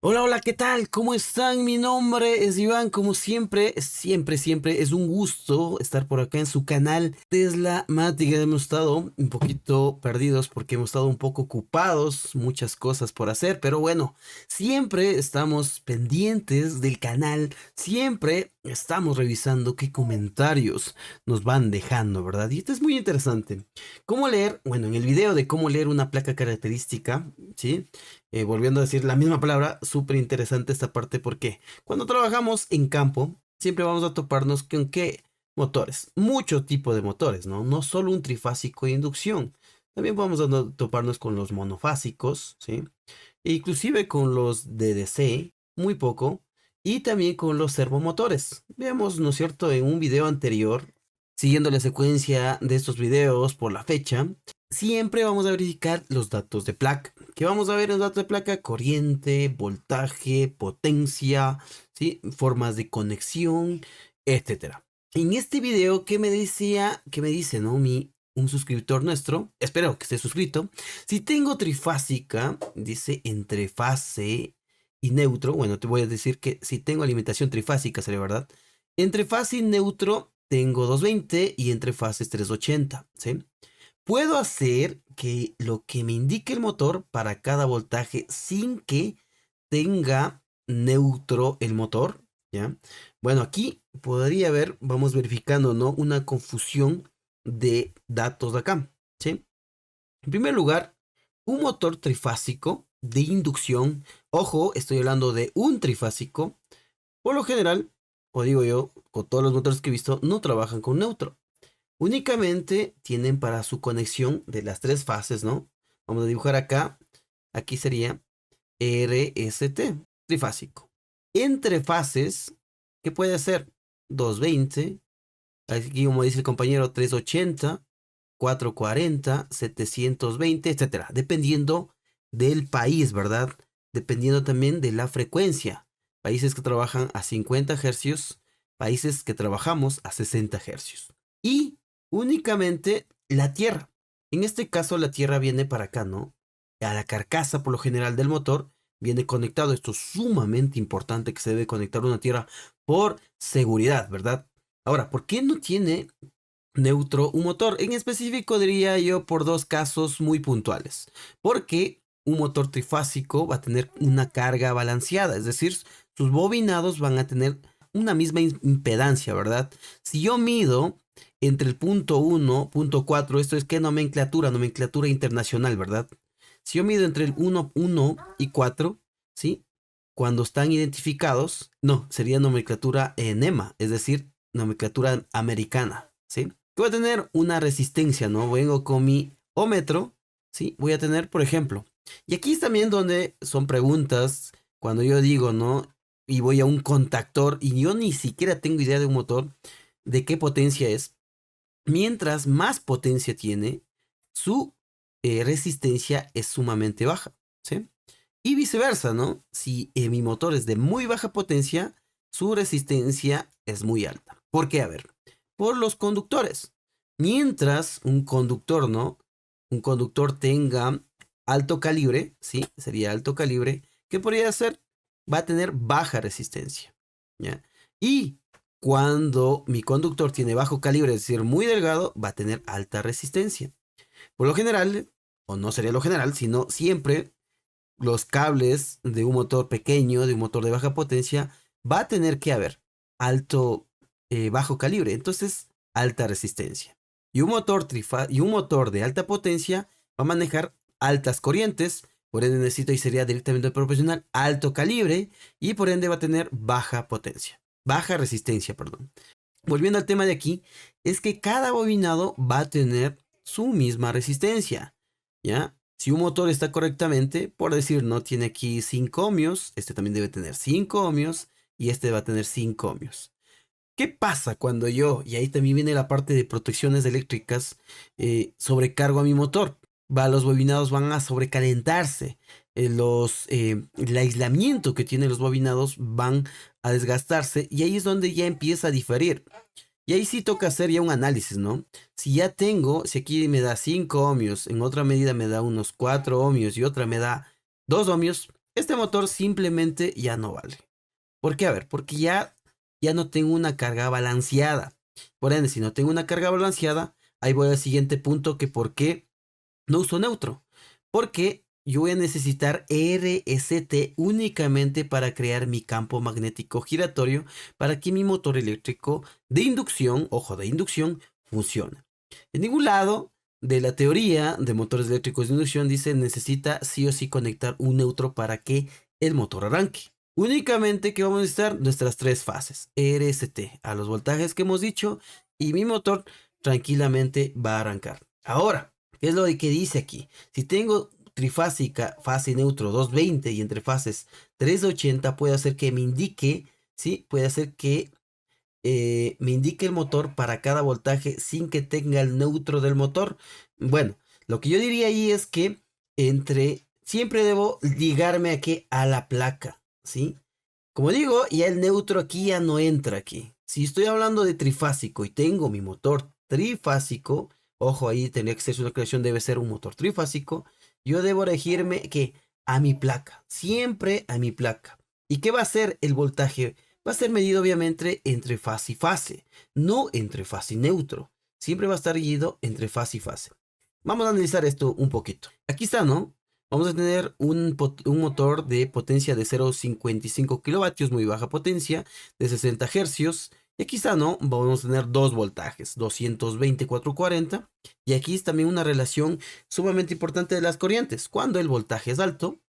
Hola, hola, ¿qué tal? ¿Cómo están? Mi nombre es Iván, como siempre, siempre es un gusto estar por acá en su canal Tesla Mática. Hemos estado un poquito perdidos porque hemos estado un poco ocupados, muchas cosas por hacer, pero bueno, siempre estamos pendientes del canal, siempre estamos revisando qué comentarios nos van dejando, ¿verdad? Y esto es muy interesante. ¿Cómo leer? Bueno, en el video de cómo leer una placa característica, ¿sí? Volviendo a decir la misma palabra, súper interesante esta parte porque cuando trabajamos en campo, siempre vamos a toparnos con qué motores, mucho tipo de motores, ¿no? No solo un trifásico de inducción, también vamos a toparnos con los monofásicos, ¿sí? E inclusive con los DDC, muy poco, y también con los servomotores. Veamos, ¿no es cierto?, en un video anterior, siguiendo la secuencia de estos videos por la fecha, siempre vamos a verificar los datos de placa. ¿Qué vamos a ver en los datos de placa? Corriente, voltaje, potencia, ¿sí? Formas de conexión, etcétera. En este video, ¿qué me decía? ¿Qué me dice, no? Un suscriptor nuestro, espero que esté suscrito. Si tengo trifásica, dice entre fase y neutro. Bueno, te voy a decir que si tengo alimentación trifásica, sería verdad. Entre fase y neutro tengo 220 y entre fases 380, ¿sí? Puedo hacer que lo que me indique el motor para cada voltaje sin que tenga neutro el motor, ¿ya? Bueno, aquí podría haber, vamos verificando, ¿no? Una confusión de datos de acá, ¿sí? En primer lugar, un motor trifásico de inducción, ojo, estoy hablando de un trifásico, por lo general, o digo yo, con todos los motores que he visto, no trabajan con neutro. Únicamente tienen para su conexión de las tres fases, ¿no? Vamos a dibujar acá. Aquí sería RST, trifásico. Entre fases, ¿qué puede hacer? 220, aquí como dice el compañero, 380, 440, 720, etcétera. Dependiendo del país, ¿verdad? Dependiendo también de la frecuencia. Países que trabajan a 50 hercios, países que trabajamos a 60 hercios. Y únicamente la tierra. En este caso la tierra viene para acá, ¿no? A la carcasa por lo general del motor viene conectado. Esto es sumamente importante que se debe conectar una tierra por seguridad, ¿verdad? Ahora, ¿por qué no tiene neutro un motor? En específico diría yo por dos casos muy puntuales. Porque un motor trifásico va a tener una carga balanceada, es decir, sus bobinados van a tener una misma impedancia, ¿verdad? Si yo mido entre el punto 1, punto 4, esto es que nomenclatura, nomenclatura internacional, ¿verdad? Si yo mido entre el 1 y 4, ¿sí? Cuando están identificados, no, sería nomenclatura NEMA, es decir, nomenclatura americana, ¿sí? Que voy a tener una resistencia, ¿no? Vengo con mi ómetro, ¿sí? Voy a tener, por ejemplo, y aquí es también donde son preguntas, cuando yo digo, ¿no? Y voy a un contactor y yo ni siquiera tengo idea de un motor, de qué potencia es. Mientras más potencia tiene, su resistencia es sumamente baja, ¿sí? Y viceversa, ¿no? Si mi motor es de muy baja potencia, su resistencia es muy alta. ¿Por qué? A ver, por los conductores. Mientras un conductor, ¿no? Un conductor tenga alto calibre, ¿sí? Sería alto calibre. ¿Qué podría hacer? Va a tener baja resistencia, ¿ya? Y cuando mi conductor tiene bajo calibre, es decir, muy delgado, va a tener alta resistencia. Por lo general, o no sería lo general, sino siempre los cables de un motor pequeño, de un motor de baja potencia, va a tener que haber alto, bajo calibre, entonces alta resistencia. Y un motor de alta potencia va a manejar altas corrientes, por ende necesito y sería directamente proporcional alto calibre y por ende va a tener baja potencia, baja resistencia, perdón. Volviendo al tema de aquí, es que cada bobinado va a tener su misma resistencia, ¿ya? Si un motor está correctamente, por decir, no tiene aquí 5 ohmios, este también debe tener 5 ohmios y este va a tener 5 ohmios. ¿Qué pasa cuando yo, y ahí también viene la parte de protecciones eléctricas, sobrecargo a mi motor? Los bobinados van a sobrecalentarse. El aislamiento que tienen los bobinados van a desgastarse y ahí es donde ya empieza a diferir. Y ahí sí toca hacer ya un análisis, ¿no? Si ya tengo, si aquí me da 5 ohmios, en otra medida me da unos 4 ohmios y otra me da 2 ohmios, este motor simplemente ya no vale. ¿Por qué? A ver, porque ya no tengo una carga balanceada. Por ende, si no tengo una carga balanceada, ahí voy al siguiente punto, que por qué no uso neutro. Porque yo voy a necesitar RST únicamente para crear mi campo magnético giratorio para que mi motor eléctrico de inducción, ojo, de inducción, funcione. En ningún lado de la teoría de motores eléctricos de inducción dice necesita sí o sí conectar un neutro para que el motor arranque. Únicamente que vamos a necesitar nuestras tres fases, RST, a los voltajes que hemos dicho, y mi motor tranquilamente va a arrancar. Ahora, ¿qué es lo que dice aquí? Si tengo trifásica, fase neutro 220 y entre fases 380, puede hacer que me indique, ¿sí? Puede hacer que me indique el motor para cada voltaje sin que tenga el neutro del motor. Bueno, lo que yo diría ahí es que siempre debo ligarme aquí a la placa, ¿sí? Como digo, ya el neutro aquí ya no entra aquí. Si estoy hablando de trifásico y tengo mi motor trifásico, ojo, ahí tendría que ser una creación, debe ser un motor trifásico, yo debo regirme que a mi placa, siempre a mi placa. ¿Y qué va a ser el voltaje? Va a ser medido obviamente entre fase y fase, no entre fase y neutro. Siempre va a estar medido entre fase y fase. Vamos a analizar esto un poquito. Aquí está, ¿no? Vamos a tener un motor de potencia de 0,55 kilovatios, muy baja potencia, de 60 hercios. Y aquí está, ¿no? Vamos a tener dos voltajes, 220, 440. Y aquí es también una relación sumamente importante de las corrientes. Cuando el voltaje es alto,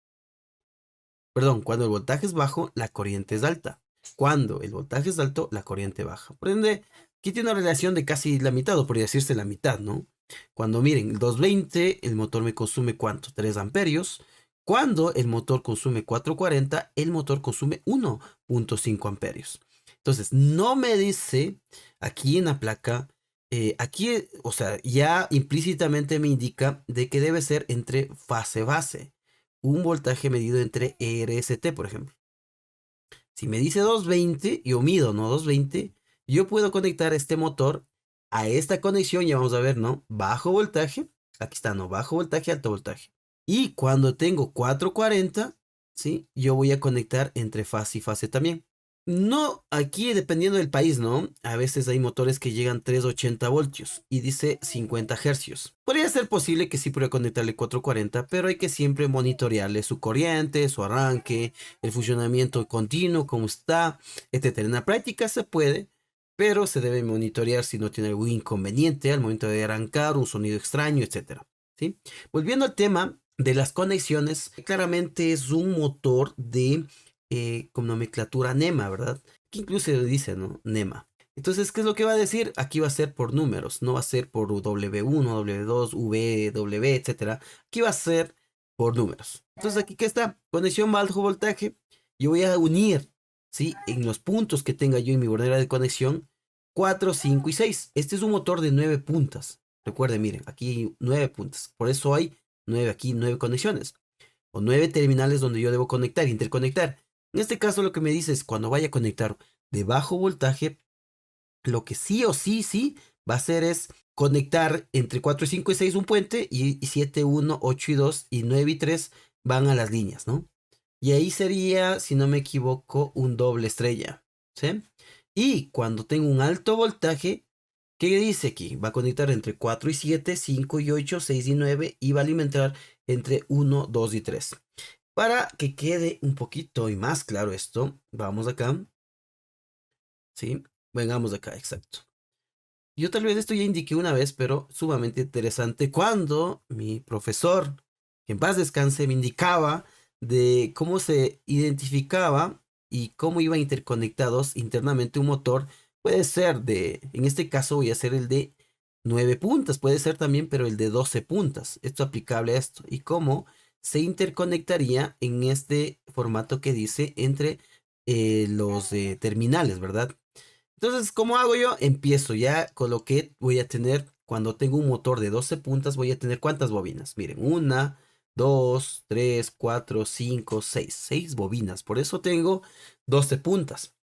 cuando el voltaje es bajo, la corriente es alta. Cuando el voltaje es alto, la corriente baja. Por ende, aquí tiene una relación de casi la mitad, o podría decirse la mitad, ¿no? Cuando miren, el 220, el motor me consume ¿cuánto? 3 amperios. Cuando el motor consume 440, el motor consume 1,5 amperios. Entonces, no me dice aquí en la placa, aquí, o sea, ya implícitamente me indica de que debe ser entre fase-base. Un voltaje medido entre RST, por ejemplo. Si me dice 220, yo mido, ¿no? 220, yo puedo conectar este motor a esta conexión, ya vamos a ver, ¿no? Bajo voltaje, aquí está, ¿no? Bajo voltaje, alto voltaje. Y cuando tengo 440, ¿sí? Yo voy a conectar entre fase y fase también. No, aquí dependiendo del país, ¿no? A veces hay motores que llegan 380 voltios y dice 50 hercios. Podría ser posible que sí pueda conectarle 440, pero hay que siempre monitorearle su corriente, su arranque, el funcionamiento continuo, cómo está, etcétera. En la práctica se puede, pero se debe monitorear si no tiene algún inconveniente al momento de arrancar, un sonido extraño, etcétera. ¿Sí? Volviendo al tema de las conexiones, claramente es un motor de con nomenclatura NEMA, ¿verdad? Que incluso dice, ¿no? NEMA. Entonces, ¿qué es lo que va a decir? Aquí va a ser por números, no va a ser por W1, W2, V, W, etcétera. Aquí va a ser por números. Entonces, aquí que está, conexión bajo voltaje. Yo voy a unir, ¿sí? En los puntos que tenga yo en mi bordera de conexión, 4, 5 y 6. Este es un motor de 9 puntas. Recuerden, miren, aquí hay 9 puntas. Por eso hay 9 aquí, 9 conexiones. O 9 terminales donde yo debo conectar, interconectar. En este caso lo que me dice es cuando vaya a conectar de bajo voltaje, lo que sí o sí va a hacer es conectar entre 4, 5 y 6 un puente y 7, 1, 8 y 2 y 9 y 3 van a las líneas, ¿no? Y ahí sería, si no me equivoco, un doble estrella, ¿sí? Y cuando tengo un alto voltaje, ¿qué dice aquí? Va a conectar entre 4 y 7, 5 y 8, 6 y 9 y va a alimentar entre 1, 2 y 3. Para que quede un poquito y más claro esto, vamos acá. Sí, vengamos acá, exacto. Yo tal vez esto ya indiqué una vez, pero sumamente interesante cuando mi profesor, que en paz descanse, me indicaba de cómo se identificaba y cómo iban interconectados internamente un motor. Puede ser en este caso voy a hacer el de 9 puntas, puede ser también, pero el de 12 puntas. Esto aplicable a esto. Y cómo se interconectaría en este formato que dice entre los terminales, ¿verdad? Entonces, ¿cómo hago yo? Empiezo ya con lo que voy a tener cuando tengo un motor de 12 puntas. Voy a tener ¿cuántas bobinas? Miren, 1, 2, 3, 4, 5, 6. 6 bobinas. Por eso tengo 12 puntas.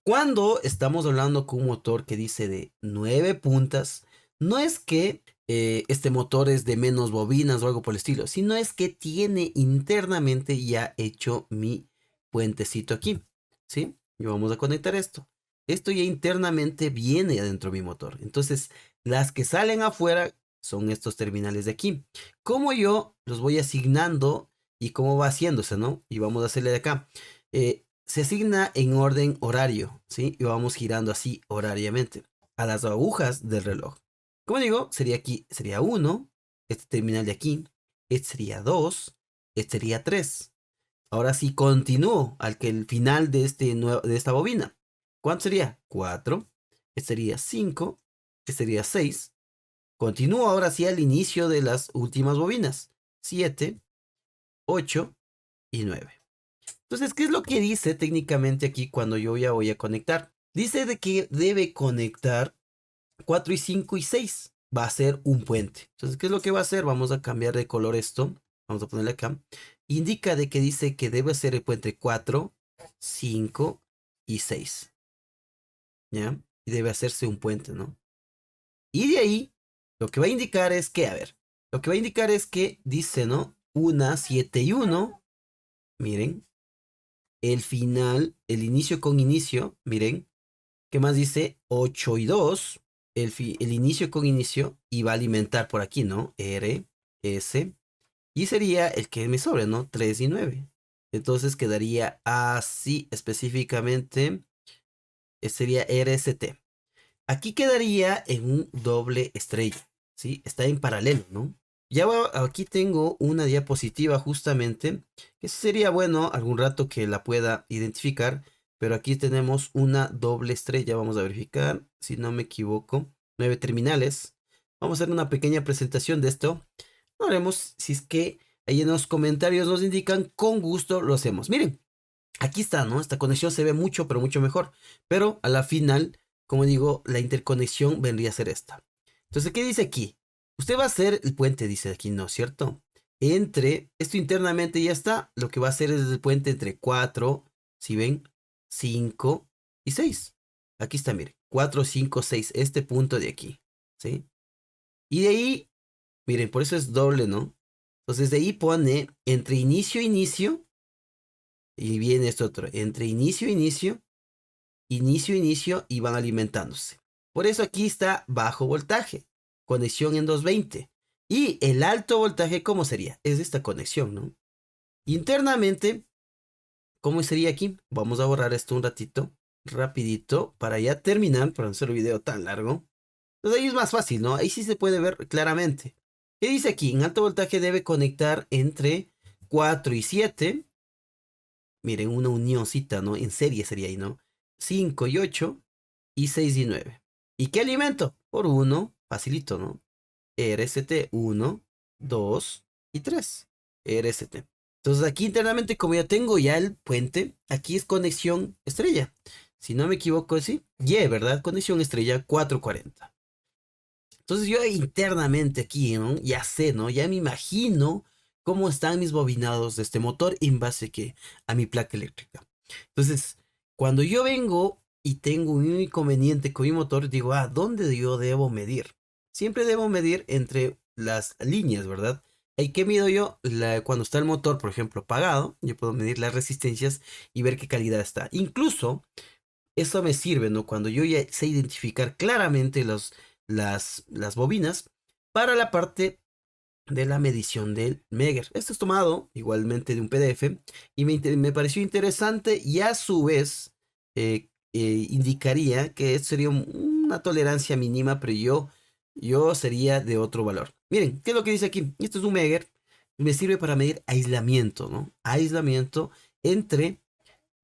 Cuando estamos hablando con un motor que dice de 9 puntas, no es que este motor es de menos bobinas o algo por el estilo, sino es que tiene internamente ya hecho mi puentecito aquí, ¿sí? Y vamos a conectar esto. Esto ya internamente viene adentro de mi motor. Entonces, las que salen afuera son estos terminales de aquí. Como yo los voy asignando y cómo va haciéndose, ¿no? Y vamos a hacerle de acá. Se asigna en orden horario, ¿sí? Y vamos girando así horariamente a las agujas del reloj. Como digo, sería aquí, sería 1, este terminal de aquí, este sería 2, este sería 3. Ahora sí continúo al que el final de, de esta bobina. ¿Cuánto sería? 4, este sería 5, este sería 6. Continúo ahora sí al inicio de las últimas bobinas. 7, 8 y 9. Entonces, ¿qué es lo que dice técnicamente aquí cuando yo ya voy a conectar? Dice de que debe conectar 4 y 5 y 6 va a ser un puente. Entonces, ¿qué es lo que va a hacer? Vamos a cambiar de color esto. Vamos a ponerle acá. Indica de que dice que debe ser el puente 4, 5 y 6. ¿Ya? Y debe hacerse un puente, ¿no? Y de ahí, lo que va a indicar es que, a ver, lo que va a indicar es que dice, ¿no? 1, 7 y 1. Miren. El final, el inicio con inicio. Miren. ¿Qué más dice? 8 y 2. El inicio con inicio y va a alimentar por aquí, ¿no? R, S. Y sería el que me sobre, ¿no? 3 y 9. Entonces quedaría así específicamente. Sería RST. Aquí quedaría en un doble estrella, ¿sí? Está en paralelo, ¿no? Ya aquí tengo una diapositiva justamente, que sería bueno algún rato que la pueda identificar, pero aquí tenemos una doble estrella, vamos a verificar, si no me equivoco, 9 terminales. Vamos a hacer una pequeña presentación de esto. Lo haremos, si es que ahí en los comentarios nos indican, con gusto lo hacemos. Miren, aquí está, ¿no? Esta conexión se ve mucho, pero mucho mejor. Pero a la final, como digo, la interconexión vendría a ser esta. Entonces, ¿qué dice aquí? Usted va a hacer el puente, dice aquí, ¿no es cierto? Entre, esto internamente ya está. Lo que va a hacer es el puente entre 4, si ven, 5 y 6. Aquí está, miren, 4, 5, 6, este punto de aquí, ¿sí? Y de ahí, miren, por eso es doble, ¿no? Entonces de ahí pone entre inicio e inicio. Y viene esto otro, entre inicio e inicio, inicio e inicio y van alimentándose. Por eso aquí está bajo voltaje, conexión en 220. Y el alto voltaje, ¿cómo sería? Es esta conexión, ¿no? Internamente, ¿cómo sería aquí? Vamos a borrar esto un ratito, rapidito, para ya terminar, para no hacer un video tan largo. Entonces ahí es más fácil, ¿no? Ahí sí se puede ver claramente. ¿Qué dice aquí? En alto voltaje debe conectar entre 4 y 7. Miren, una unioncita, ¿no? En serie sería ahí, ¿no? 5 y 8 y 6 y 9. ¿Y qué alimento? Por uno, facilito, ¿no? RST 1, 2 y 3. RST. Entonces aquí internamente, como ya tengo ya el puente, aquí es conexión estrella. Si no me equivoco, sí. Y, ¿verdad? Conexión estrella 440. Entonces yo internamente aquí, ¿no? Ya sé, ¿no? Ya me imagino cómo están mis bobinados de este motor en base que a mi placa eléctrica. Entonces, cuando yo vengo y tengo un inconveniente con mi motor, digo, ¿dónde yo debo medir? Siempre debo medir entre las líneas, ¿verdad? ¿Y qué mido yo? Cuando está el motor, por ejemplo, apagado, yo puedo medir las resistencias y ver qué calidad está. Incluso eso me sirve, ¿no? Cuando yo ya sé identificar claramente las bobinas para la parte de la medición del Megger. Esto es tomado igualmente de un PDF y me pareció interesante y a su vez indicaría que sería una tolerancia mínima, pero yo sería de otro valor. Miren, ¿qué es lo que dice aquí? Esto es un Megger. Me sirve para medir aislamiento, ¿no? Aislamiento entre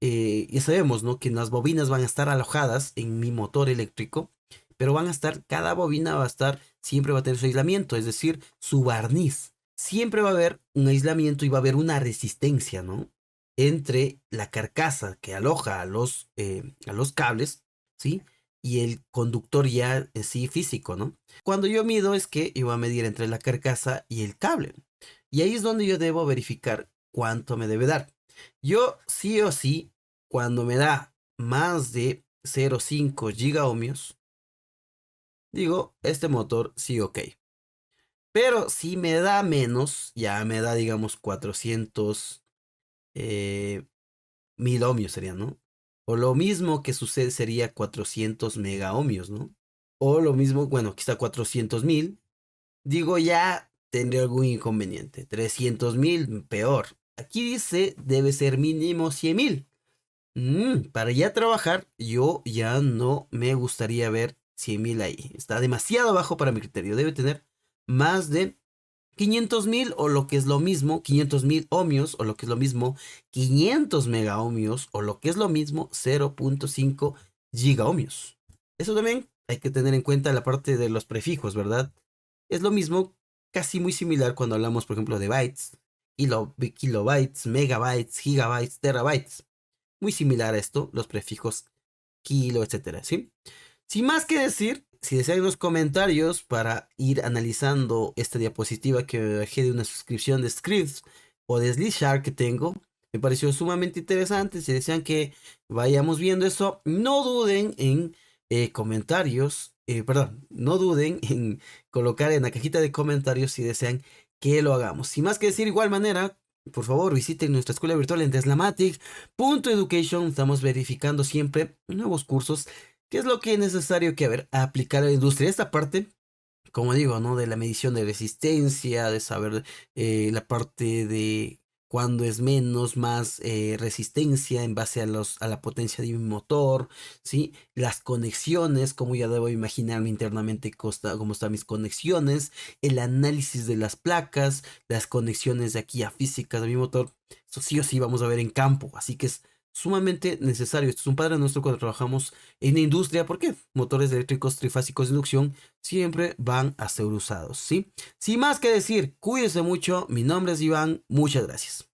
ya sabemos, ¿no? Que las bobinas van a estar alojadas en mi motor eléctrico, pero van a estar, cada bobina va a estar, siempre va a tener su aislamiento, es decir, su barniz. Siempre va a haber un aislamiento y va a haber una resistencia, ¿no? Entre la carcasa que aloja a los cables, ¿sí? Y el conductor ya en sí físico, ¿no? Cuando yo mido es que yo voy a medir entre la carcasa y el cable. Y ahí es donde yo debo verificar cuánto me debe dar. Yo sí o sí, cuando me da más de 0,5 gigaohmios, digo, este motor sí ok. Pero si me da menos, ya me da, digamos, 400 mil ohmios serían, ¿no? O lo mismo que sucede sería 400 mega ohmios, ¿no? O lo mismo, bueno, quizá 400.000. Digo, ya tendría algún inconveniente. 300.000, peor. Aquí dice, debe ser mínimo 100.000. Para ya trabajar, yo ya no me gustaría ver 100.000 ahí. Está demasiado bajo para mi criterio. Debe tener más de 500.000 o lo que es lo mismo, 500.000 ohmios o lo que es lo mismo, 500 mega ohmios o lo que es lo mismo, 0.5 giga ohmios. Eso también hay que tener en cuenta la parte de los prefijos, ¿verdad? Es lo mismo, casi muy similar cuando hablamos, por ejemplo, de bytes, kilobytes, megabytes, gigabytes, terabytes. Muy similar a esto, los prefijos kilo, etcétera, ¿sí? Sin más que decir, si desean los comentarios para ir analizando esta diapositiva que me bajé de una suscripción de Scripts o de Slishark que tengo, me pareció sumamente interesante. Si desean que vayamos viendo eso, no duden en comentarios, perdón, no duden en colocar en la cajita de comentarios si desean que lo hagamos. Sin más que decir, igual manera, por favor, visiten nuestra escuela virtual en teslamatic.education. Estamos verificando siempre nuevos cursos. ¿Qué es lo que es necesario que aplicar a la industria? Esta parte, como digo, ¿no? De la medición de resistencia, de saber la parte de cuándo es menos, más resistencia en base a la potencia de mi motor, ¿sí? Las conexiones, cómo ya debo imaginarme internamente cómo están mis conexiones, el análisis de las placas, las conexiones de aquí a físicas de mi motor. Eso sí o sí vamos a ver en campo, así que es sumamente necesario. Esto es un padre nuestro cuando trabajamos en la industria, porque motores eléctricos trifásicos de inducción siempre van a ser usados, ¿sí? Sin más que decir, cuídense mucho. Mi nombre es Iván. Muchas gracias.